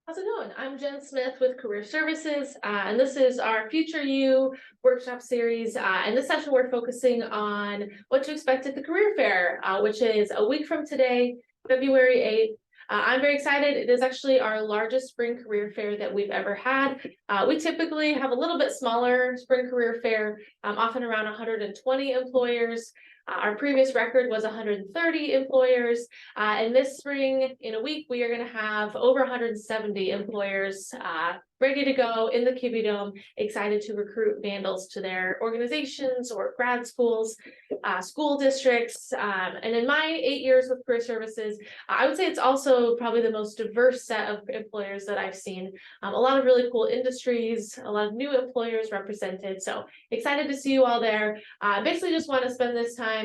How's it going? I'm Jen Smith with Career Services, and this is our Future You workshop series. In this session, we're focusing on what to expect at the Career Fair, which is a week from today, February 8th. I'm very excited. It is actually our largest spring career fair that we've ever had. We typically have a little bit smaller spring career fair, often around 120 employers. Our previous record was 130 employers. And this spring, in a week, we are going to have over 170 employers ready to go in the Kibbe Dome, excited to recruit Vandals to their organizations or grad schools, school districts. And in my 8 years with Career Services, I would say it's also probably the most diverse set of employers that I've seen. A lot of really cool industries, a lot of new employers represented. So excited to see you all there. Basically just want to spend this time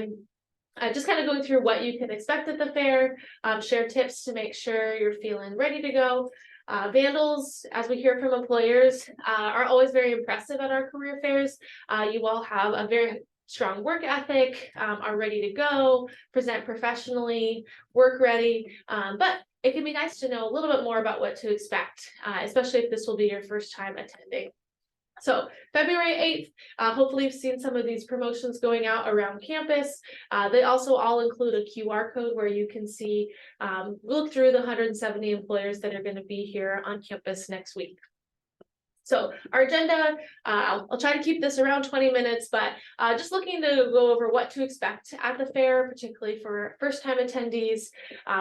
just kind of going through what you can expect at the fair, share tips to make sure you're feeling ready to go. Vandals, as we hear from employers, are always very impressive at our career fairs. You all have a very strong work ethic, are ready to go, present professionally, work ready, but it can be nice to know a little bit more about what to expect, especially if this will be your first time attending. So February 8th, hopefully you've seen some of these promotions going out around campus. They also all include a QR code where you can see, look through the 170 employers that are going to be here on campus next week. So our agenda, I'll try to keep this around 20 minutes, but just looking to go over what to expect at the fair, particularly for first-time attendees,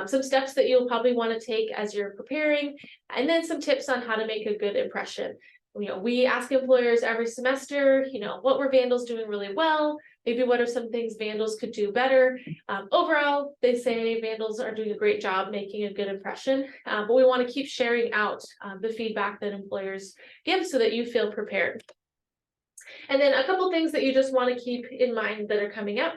some steps that you'll probably want to take as you're preparing, and then some tips on how to make a good impression. We ask employers every semester, what were Vandals doing really well? Maybe what are some things Vandals could do better? Overall, they say Vandals are doing a great job making a good impression, but we want to keep sharing out the feedback that employers give so that you feel prepared. And then a couple things that you just want to keep in mind that are coming up.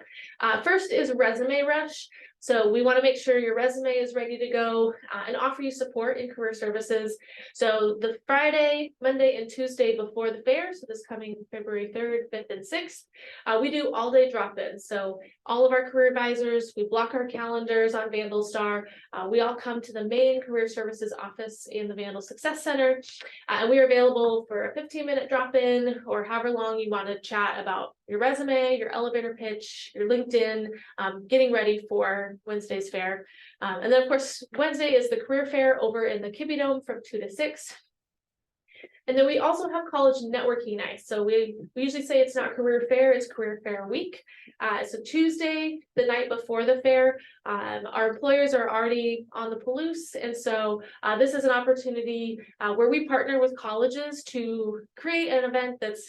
First is Resume Rush. So we want to make sure your resume is ready to go and offer you support in Career Services. So the Friday, Monday, and Tuesday before the fair, so this coming February 3rd, 5th, and 6th, we do all-day drop-ins. So all of our career advisors, we block our calendars on VandalStar. We all come to the main Career Services office in the Vandal Success Center, and we are available for a 15-minute drop-in or however long you want to chat about your resume, your elevator pitch, your LinkedIn, getting ready for Wednesday's fair. And then of course, Wednesday is the career fair over in the Kibbe Dome from 2 to 6. And then we also have college networking nights. So we usually say it's not career fair, it's career fair week. So Tuesday, the night before the fair, our employers are already on the Palouse. And so this is an opportunity where we partner with colleges to create an event that's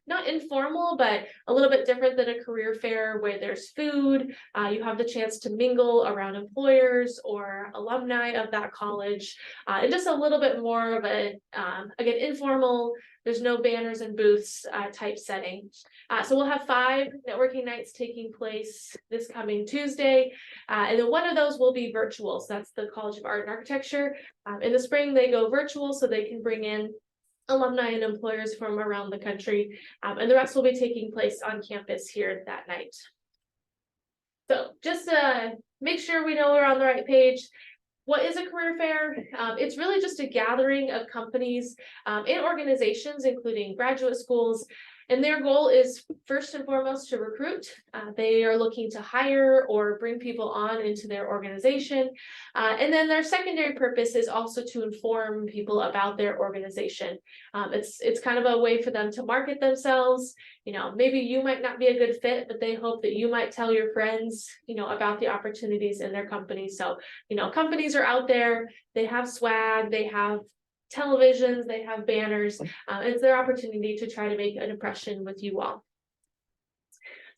not informal, but a little bit different than a career fair where there's food. You have the chance to mingle around employers or alumni of that college, and just a little bit more of a, again, informal, there's no banners and booths type setting. So we'll have 5 networking nights taking place this coming Tuesday. And then one of those will be virtual. So that's the College of Art and Architecture. In the spring, they go virtual so they can bring in alumni and employers from around the country. And the rest will be taking place on campus here that night. So just to make sure we know we're on the right page, what is a career fair? It's really just a gathering of companies and organizations, including graduate schools, and their goal is first and foremost to recruit. They are looking to hire or bring people on into their organization. And then their secondary purpose is also to inform people about their organization. It's kind of a way for them to market themselves. Maybe you might not be a good fit, but they hope that you might tell your friends, about the opportunities in their company. So, companies are out there, they have swag, they have televisions, they have banners. It's their opportunity to try to make an impression with you all.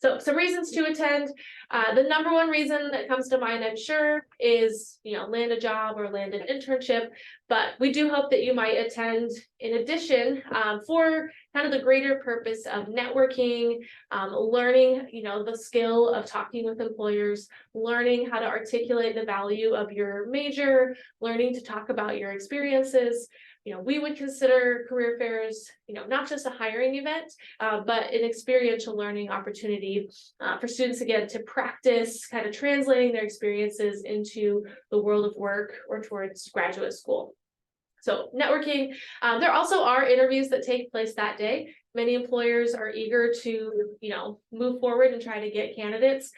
So some reasons to attend. The number one reason that comes to mind, I'm sure, is land a job or land an internship. But we do hope that you might attend in addition for kind of the greater purpose of networking, learning, the skill of talking with employers, learning how to articulate the value of your major, learning to talk about your experiences. We would consider career fairs, not just a hiring event, but an experiential learning opportunity for students, again, to practice kind of translating their experiences into the world of work or towards graduate school. So networking, there also are interviews that take place that day. Many employers are eager to, move forward and try to get candidates.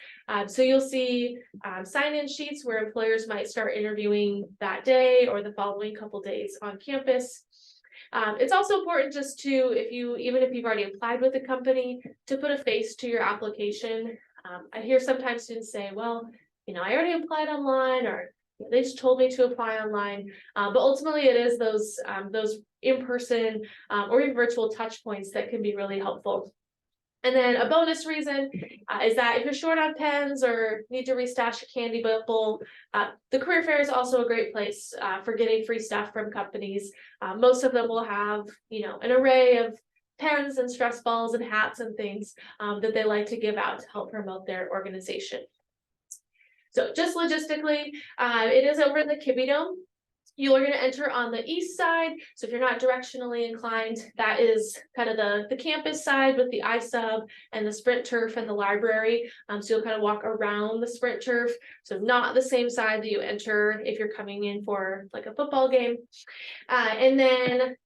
So you'll see sign-in sheets where employers might start interviewing that day or the following couple days on campus. It's also important just to, even if you've already applied with the company, to put a face to your application. I hear sometimes students say, well, I already applied online, or they just told me to apply online. But ultimately it is those in-person or even virtual touch points that can be really helpful. And then a bonus reason is that if you're short on pens or need to restash a candy bowl, the career fair is also a great place for getting free stuff from companies. Most of them will have, an array of pens and stress balls and hats and things that they like to give out to help promote their organization. So just logistically, it is over in the Kibbe Dome. You are going to enter on the east side. So if you're not directionally inclined, that is kind of the campus side with the iSub and the sprint turf and the library. So you'll kind of walk around the sprint turf. So not the same side that you enter if you're coming in for like a football game. And then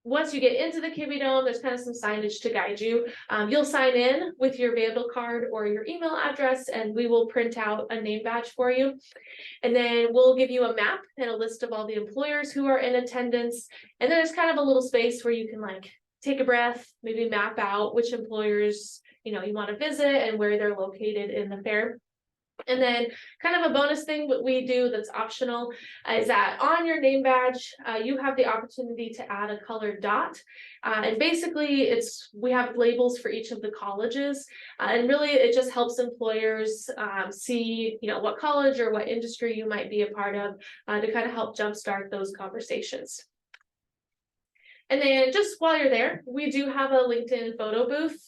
once you get into the Kibbe Dome, there's kind of some signage to guide you. You'll sign in with your Vandal card or your email address, and we will print out a name badge for you. And then we'll give you a map and a list of all the employers who are in attendance. And there's kind of a little space where you can take a breath, maybe map out which employers, you want to visit and where they're located in the fair. And then kind of a bonus thing what we do that's optional is that on your name badge, you have the opportunity to add a colored dot. And basically we have labels for each of the colleges. And really it just helps employers see, what college or what industry you might be a part of to kind of help jumpstart those conversations. And then just while you're there, we do have a LinkedIn photo booth.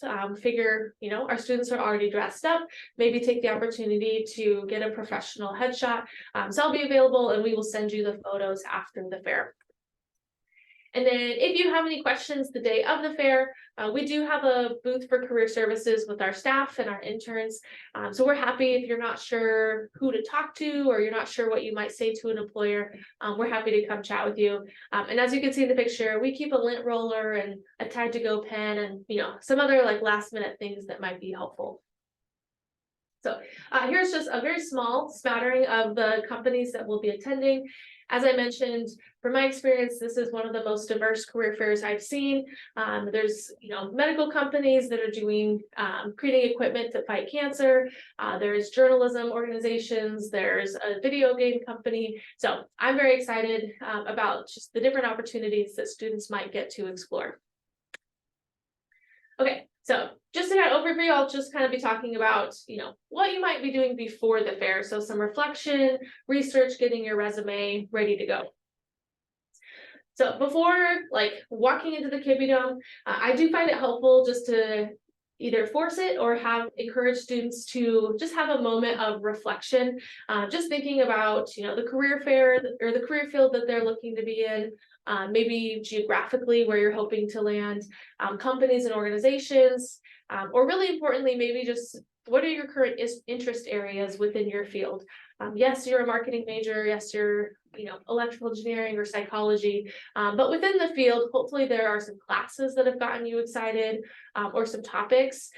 Figure, our students are already dressed up, maybe take the opportunity to get a professional headshot. So I'll be available and we will send you the photos after the fair. And then if you have any questions the day of the fair, we do have a booth for career services with our staff and our interns. So we're happy if you're not sure who to talk to or you're not sure what you might say to an employer, we're happy to come chat with you. And as you can see in the picture, we keep a lint roller and a Tide to Go pen and some other last minute things that might be helpful. So here's just a very small smattering of the companies that will be attending. As I mentioned, from my experience, this is one of the most diverse career fairs I've seen. There's, medical companies that are doing creating equipment to fight cancer. There's journalism organizations. There's a video game company. So I'm very excited about just the different opportunities that students might get to explore. Okay, so just in that overview, I'll just kind of be talking about, what you might be doing before the fair. So some reflection, research, getting your resume ready to go. So before walking into the Kibbe Dome, I do find it helpful just to either force it or encourage students to just have a moment of reflection, just thinking about, the career fair or the career field that they're looking to be in, maybe geographically where you're hoping to land, companies and organizations, or really importantly, maybe just what are your current interest areas within your field? Yes, you're a marketing major. Yes, you're, electrical engineering or psychology. But within the field, hopefully there are some classes that have gotten you excited or some topics.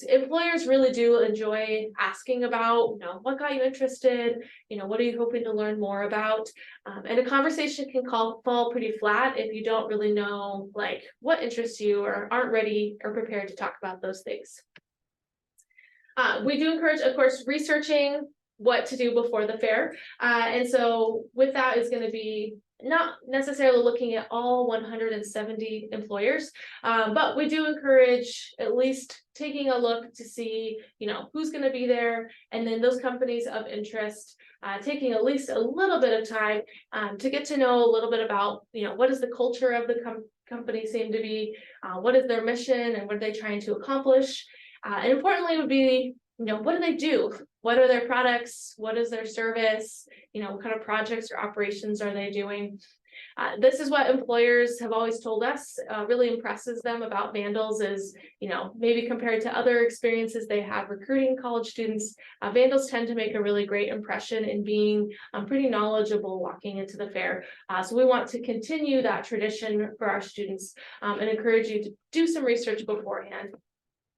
Employers really do enjoy asking about, what got you interested? What are you hoping to learn more about? And a conversation can fall pretty flat if you don't really know what interests you or aren't ready or prepared to talk about those things. We do encourage, of course, researching what to do before the fair. And so with that is going to be not necessarily looking at all 170 employers, but we do encourage at least taking a look to see, who's going to be there, and then those companies of interest, taking at least a little bit of time to get to know a little bit about, what is the culture of the company seem to be, what is their mission and what are they trying to accomplish. And importantly would be, what do they do? what are their products? What is their service? What kind of projects or operations are they doing? This is what employers have always told us really impresses them about Vandals is, maybe compared to other experiences they have recruiting college students, Vandals tend to make a really great impression in being pretty knowledgeable walking into the fair. So we want to continue that tradition for our students and encourage you to do some research beforehand.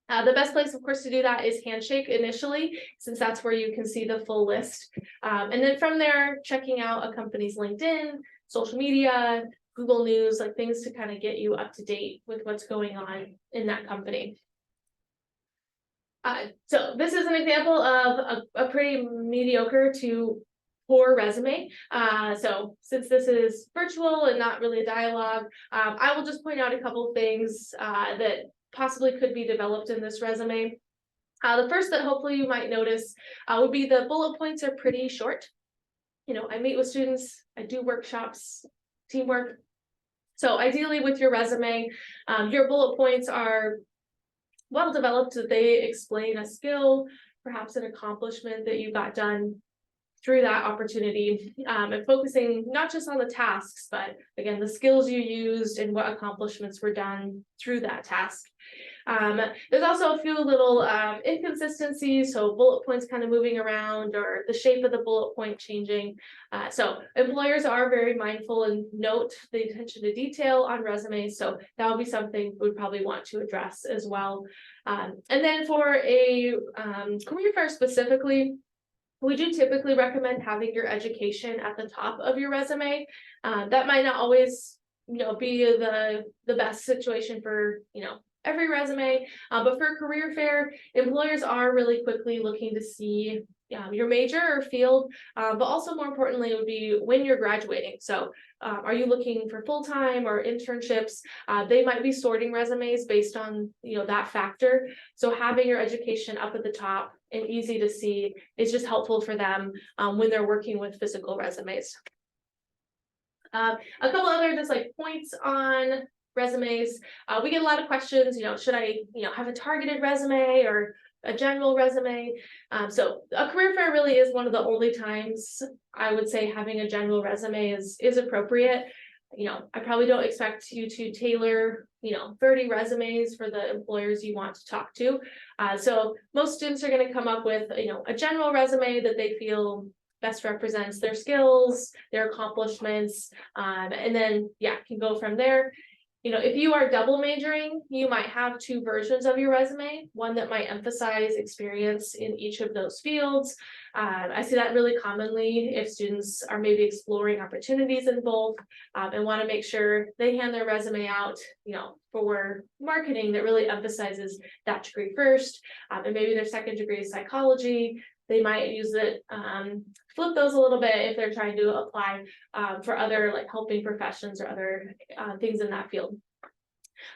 The best place, of course, to do that is Handshake initially, since that's where you can see the full list. And then from there, checking out a company's LinkedIn, social media, Google News, like things to kind of get you up to date with what's going on in that company. So this is an example of a pretty mediocre to poor resume. So since this is virtual and not really a dialogue, I will just point out a couple things that possibly could be developed in this resume. The first that hopefully you might notice would be the bullet points are pretty short. I meet with students, I do workshops, teamwork. So ideally with your resume, your bullet points are well developed, that they explain a skill, perhaps an accomplishment that you got done through that opportunity, and focusing not just on the tasks, but again, the skills you used and what accomplishments were done through that task. There's also a few little inconsistencies, so bullet points kind of moving around or the shape of the bullet point changing. So employers are very mindful and note the attention to detail on resumes, so that will be something we'd probably want to address as well. And then for a career fair specifically, we do typically recommend having your education at the top of your resume. That might not always, be the best situation for, every resume, but for a career fair, employers are really quickly looking to see your major or field, but also more importantly, it would be when you're graduating. So are you looking for full-time or internships? They might be sorting resumes based on, that factor. So having your education up at the top and easy to see is just helpful for them when they're working with physical resumes. A couple other just like points on resumes. We get a lot of questions, should I, have a targeted resume or a general resume? So a career fair really is one of the only times I would say having a general resume is appropriate. I probably don't expect you to tailor, 30 resumes for the employers you want to talk to. So most students are going to come up with, a general resume that they feel best represents their skills, their accomplishments, and then, can go from there. If you are double majoring, you might have two versions of your resume, one that might emphasize experience in each of those fields. I see that really commonly if students are maybe exploring opportunities in both and want to make sure they hand their resume out, for marketing that really emphasizes that degree first, and maybe their second degree is psychology. They might use it, flip those a little bit if they're trying to apply for other like helping professions or other things in that field.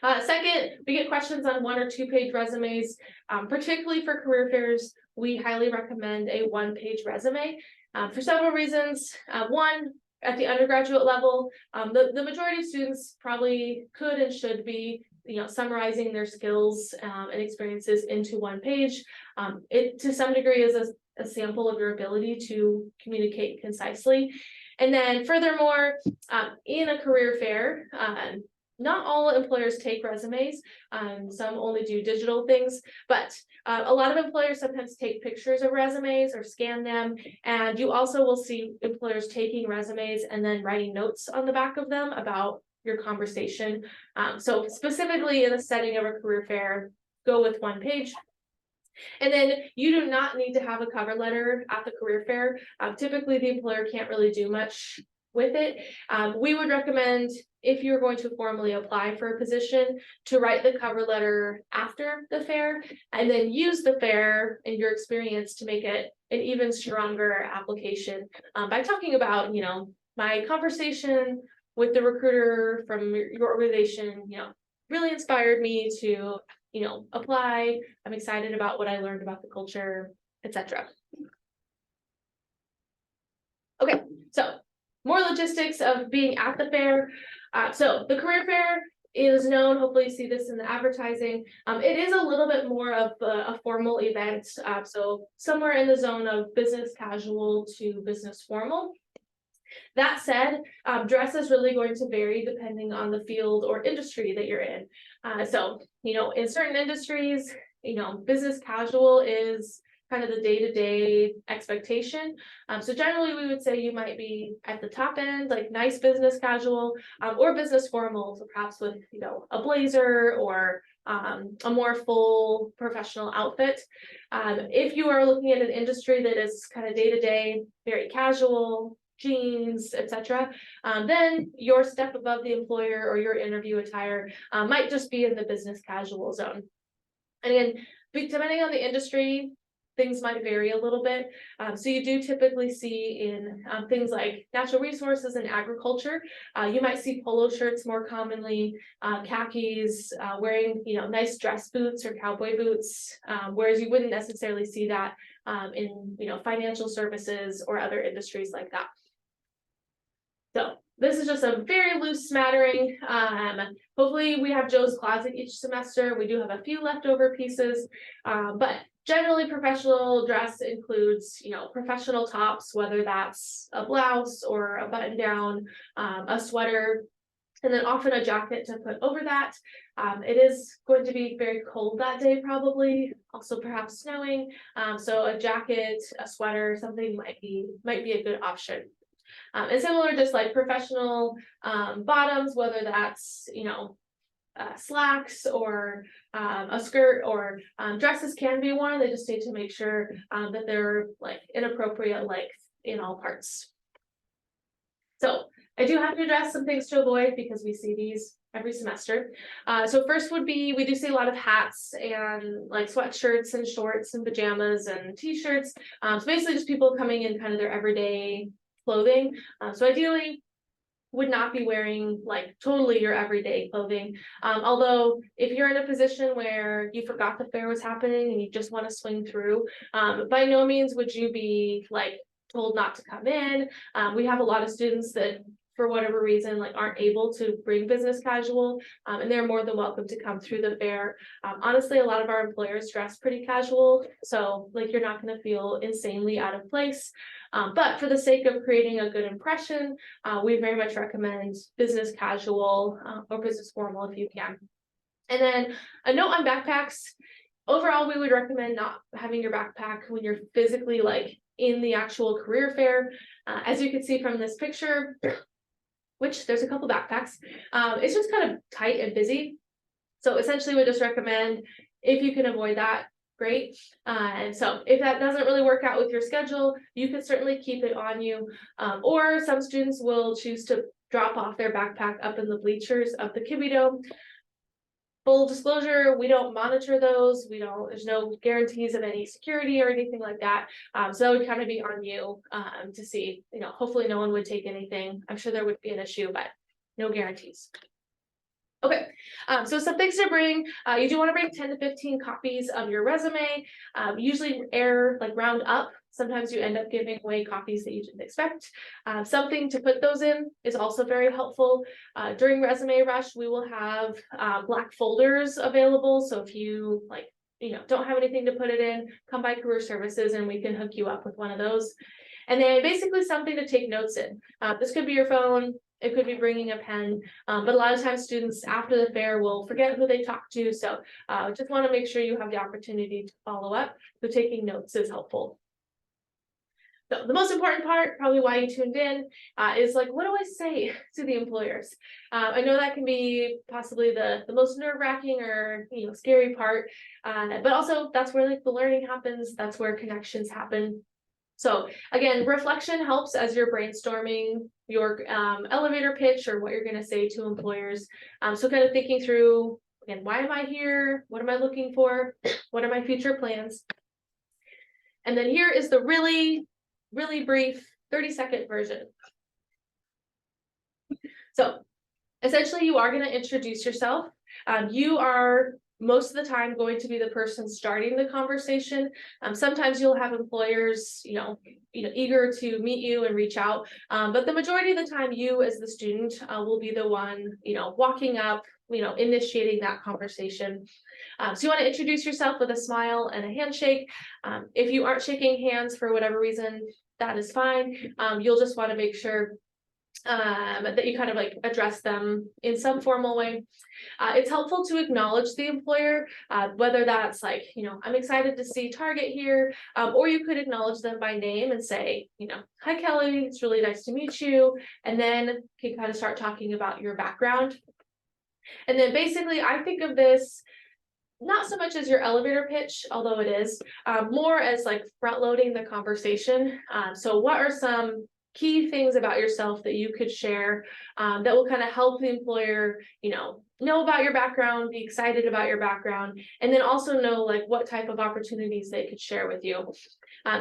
Second, we get questions on 1 or 2 page resumes, particularly for career fairs. We highly recommend a 1-page resume for several reasons. One, at the undergraduate level, the majority of students probably could and should be summarizing their skills and experiences into 1 page. It to some degree is a sample of your ability to communicate concisely. And then furthermore, in a career fair, not all employers take resumes. Some only do digital things, but a lot of employers sometimes take pictures of resumes or scan them. And you also will see employers taking resumes and then writing notes on the back of them about your conversation. So specifically in the setting of a career fair, go with 1 page. And then you do not need to have a cover letter at the career fair. Typically the employer can't really do much with it. We would recommend, if you're going to formally apply for a position, to write the cover letter after the fair and then use the fair and your experience to make it an even stronger application by talking about, my conversation with the recruiter from your organization, really inspired me to, apply. I'm excited about what I learned about the culture, etc. Okay, so more logistics of being at the fair. So the career fair is known. Hopefully you see this in the advertising. It is a little bit more of a formal event. So somewhere in the zone of business casual to business formal. That said, dress is really going to vary depending on the field or industry that you're in. So, in certain industries, business casual is kind of the day-to-day expectation. So generally we would say you might be at the top end, like nice business casual, or business formal, so perhaps with, a blazer or a more full professional outfit. If you are looking at an industry that is kind of day-to-day, very casual, jeans, etc., then your step above the employer or your interview attire might just be in the business casual zone. And again, depending on the industry, things might vary a little bit. So you do typically see in things like natural resources and agriculture, you might see polo shirts more commonly, khakis, wearing nice dress boots or cowboy boots, whereas you wouldn't necessarily see that in financial services or other industries like that. So this is just a very loose smattering. Hopefully we have Joe's Closet each semester. We do have a few leftover pieces, but generally professional dress includes, professional tops, whether that's a blouse or a button down, a sweater, and then often a jacket to put over that. It is going to be very cold that day, probably, also perhaps snowing. So a jacket, a sweater, something might be a good option. And similar, just like professional bottoms, whether that's, slacks or a skirt or dresses can be worn. They just need to make sure that they're like inappropriate length in all parts. So I do have to address some things to avoid because we see these every semester. So first would be, we do see a lot of hats and like sweatshirts and shorts and pajamas and t-shirts. So basically just people coming in kind of their everyday clothing. So ideally would not be wearing like totally your everyday clothing. Although if you're in a position where you forgot the fair was happening and you just want to swing through, by no means would you be like told not to come in. We have a lot of students that for whatever reason like aren't able to bring business casual, and they're more than welcome to come through the fair. Honestly, a lot of our employers dress pretty casual, so like you're not going to feel insanely out of place. But for the sake of creating a good impression, we very much recommend business casual or business formal if you can. And then a note on backpacks. Overall, we would recommend not having your backpack when you're physically like in the actual career fair. As you can see from this picture, which there's a couple backpacks, it's just kind of tight and busy. So essentially we just recommend, if you can avoid that, great. And so if that doesn't really work out with your schedule, you can certainly keep it on you. Or some students will choose to drop off their backpack up in the bleachers of the Kibbe Dome. Full disclosure, we don't monitor those. There's no guarantees of any security or anything like that. So that would kind of be on you to see, hopefully no one would take anything. I'm sure there would be an issue, but no guarantees. Okay, so some things to bring. You do want to bring 10 to 15 copies of your resume. Usually round up. Sometimes you end up giving away copies that you didn't expect. Something to put those in is also very helpful. During Resume Rush, we will have black folders available. So if you don't have anything to put it in, come by Career Services and we can hook you up with one of those. And then basically something to take notes in. This could be your phone. It could be bringing a pen, but a lot of times students after the fair will forget who they talked to. So just want to make sure you have the opportunity to follow up. So taking notes is helpful. So the most important part, probably why you tuned in, is like, what do I say to the employers? I know that can be possibly the most nerve-wracking or scary part, but also that's where like the learning happens. That's where connections happen. So again, reflection helps as you're brainstorming your elevator pitch or what you're going to say to employers. So kind of thinking through, again, why am I here? What am I looking for? What are my future plans? And then here is the really brief 30-second version. So essentially you are going to introduce yourself. You are most of the time going to be the person starting the conversation. Sometimes you'll have employers, eager to meet you and reach out. But the majority of the time, you as the student will be the one, walking up, initiating that conversation. So you want to introduce yourself with a smile and a handshake. If you aren't shaking hands for whatever reason, that is fine. You'll just want to make sure that you kind of like address them in some formal way. It's helpful to acknowledge the employer, whether that's like, I'm excited to see Target here, or you could acknowledge them by name and say, hi Kelly, it's really nice to meet you. And then you can kind of start talking about your background. And then basically I think of this not so much as your elevator pitch, although it is, more as like front loading the conversation. So what are some key things about yourself that you could share that will kind of help the employer, know about your background, be excited about your background, and then also know like what type of opportunities they could share with you.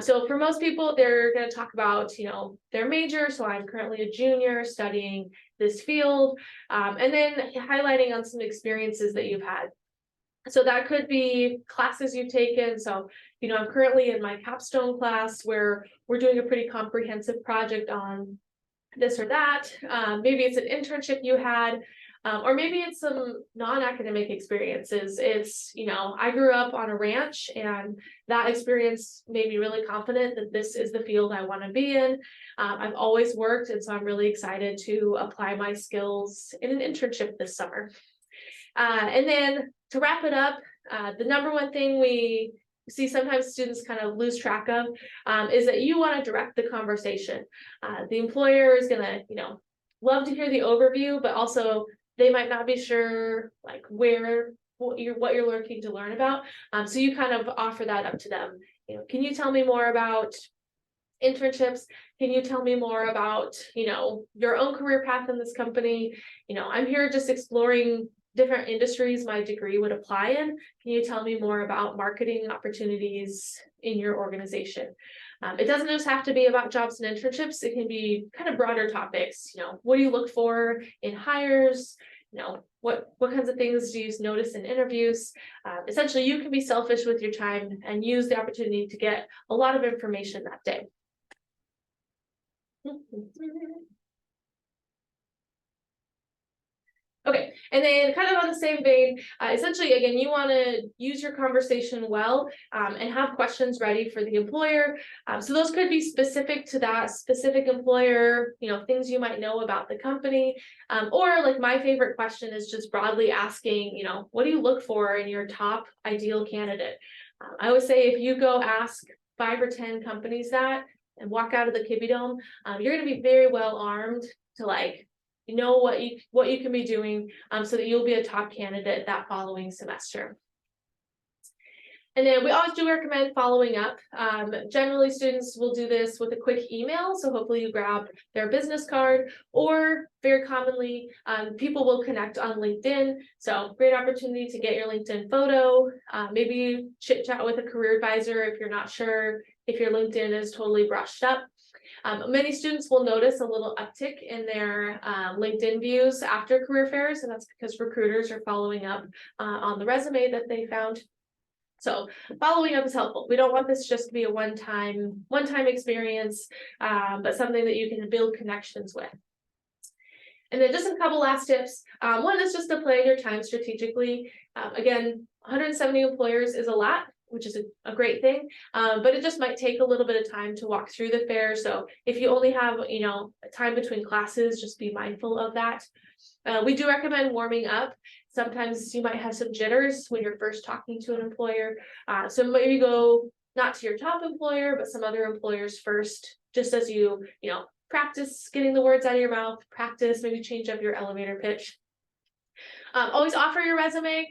So for most people, they're going to talk about, their major. So I'm currently a junior studying this field, and then highlighting on some experiences that you've had. So that could be classes you've taken. So, I'm currently in my capstone class where we're doing a pretty comprehensive project on this or that. Maybe it's an internship you had, or maybe it's some non-academic experiences. It's, I grew up on a ranch and that experience made me really confident that this is the field I want to be in. I've always worked, and so I'm really excited to apply my skills in an internship this summer. And then to wrap it up, the number one thing we see sometimes students kind of lose track of is that you want to direct the conversation. The employer is going to, love to hear the overview, but also they might not be sure like what you're looking to learn about. So you kind of offer that up to them. Can you tell me more about internships? Can you tell me more about, your own career path in this company? I'm here just exploring different industries my degree would apply in. Can you tell me more about marketing opportunities in your organization? It doesn't just have to be about jobs and internships. It can be kind of broader topics. What do you look for in hires? What kinds of things do you notice in interviews? Essentially, you can be selfish with your time and use the opportunity to get a lot of information that day. Okay, and then kind of on the same vein, essentially, again, you want to use your conversation well and have questions ready for the employer. So those could be specific to that specific employer, things you might know about the company. Or like my favorite question is just broadly asking, what do you look for in your top ideal candidate? I always say if you go ask 5 or 10 companies that and walk out of the Kibbe Dome, you're going to be very well armed to what you can be doing so that you'll be a top candidate that following semester. And then we always do recommend following up. Generally, students will do this with a quick email. So hopefully you grab their business card, or very commonly, people will connect on LinkedIn. So great opportunity to get your LinkedIn photo, maybe chit chat with a career advisor if you're not sure if your LinkedIn is totally brushed up. Many students will notice a little uptick in their LinkedIn views after career fairs, and that's because recruiters are following up on the resume that they found. So following up is helpful. We don't want this just to be a one-time experience, but something that you can build connections with. And then just a couple last tips. One is just to plan your time strategically. Again, 170 employers is a lot, which is a great thing, but it just might take a little bit of time to walk through the fair. So if you only have, time between classes, just be mindful of that. We do recommend warming up. Sometimes you might have some jitters when you're first talking to an employer. So maybe go not to your top employer, but some other employers first, just as you, practice getting the words out of your mouth, practice, maybe change up your elevator pitch. Always offer your resume.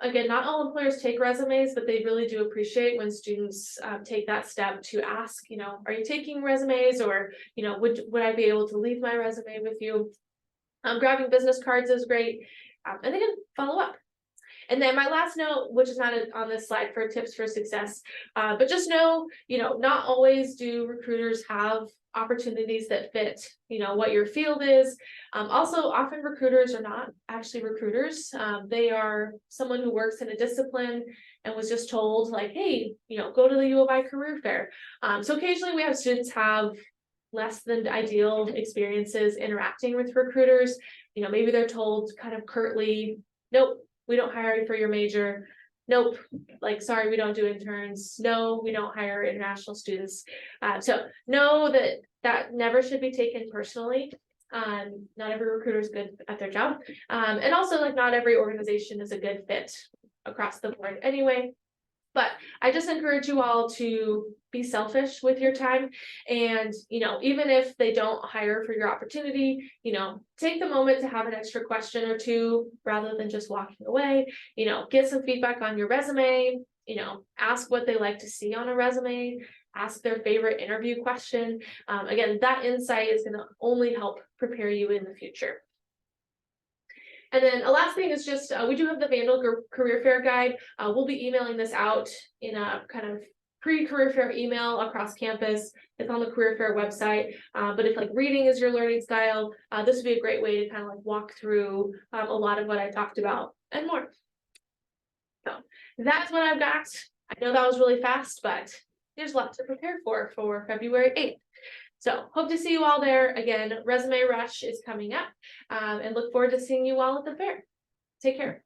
Again, not all employers take resumes, but they really do appreciate when students take that step to ask, are you taking resumes, or, would I be able to leave my resume with you? Grabbing business cards is great. And then follow up. And then my last note, which is not on this slide for tips for success, but just know, not always do recruiters have opportunities that fit, what your field is. Also, often recruiters are not actually recruiters. They are someone who works in a discipline and was just told like, hey, go to the U of I career fair. So occasionally we have students have less than ideal experiences interacting with recruiters. Maybe they're told kind of curtly, nope, we don't hire you for your major. Nope, like, sorry, we don't do interns. No, we don't hire international students. So know that that never should be taken personally. Not every recruiter is good at their job. And also, like, not every organization is a good fit across the board anyway. But I just encourage you all to be selfish with your time. And, even if they don't hire for your opportunity, take the moment to have an extra question or two rather than just walking away. Get some feedback on your resume, ask what they like to see on a resume, ask their favorite interview question. Again, that insight is going to only help prepare you in the future. And then a last thing is just, we do have the Vandal Career Fair Guide. We'll be emailing this out in a kind of pre-career fair email across campus. It's on the career fair website. But if like reading is your learning style, this would be a great way to kind of like walk through a lot of what I talked about and more. So that's what I've got. I know that was really fast, but there's lots to prepare for February 8th. So hope to see you all there. Again, Resume Rush is coming up, and look forward to seeing you all at the fair. Take care.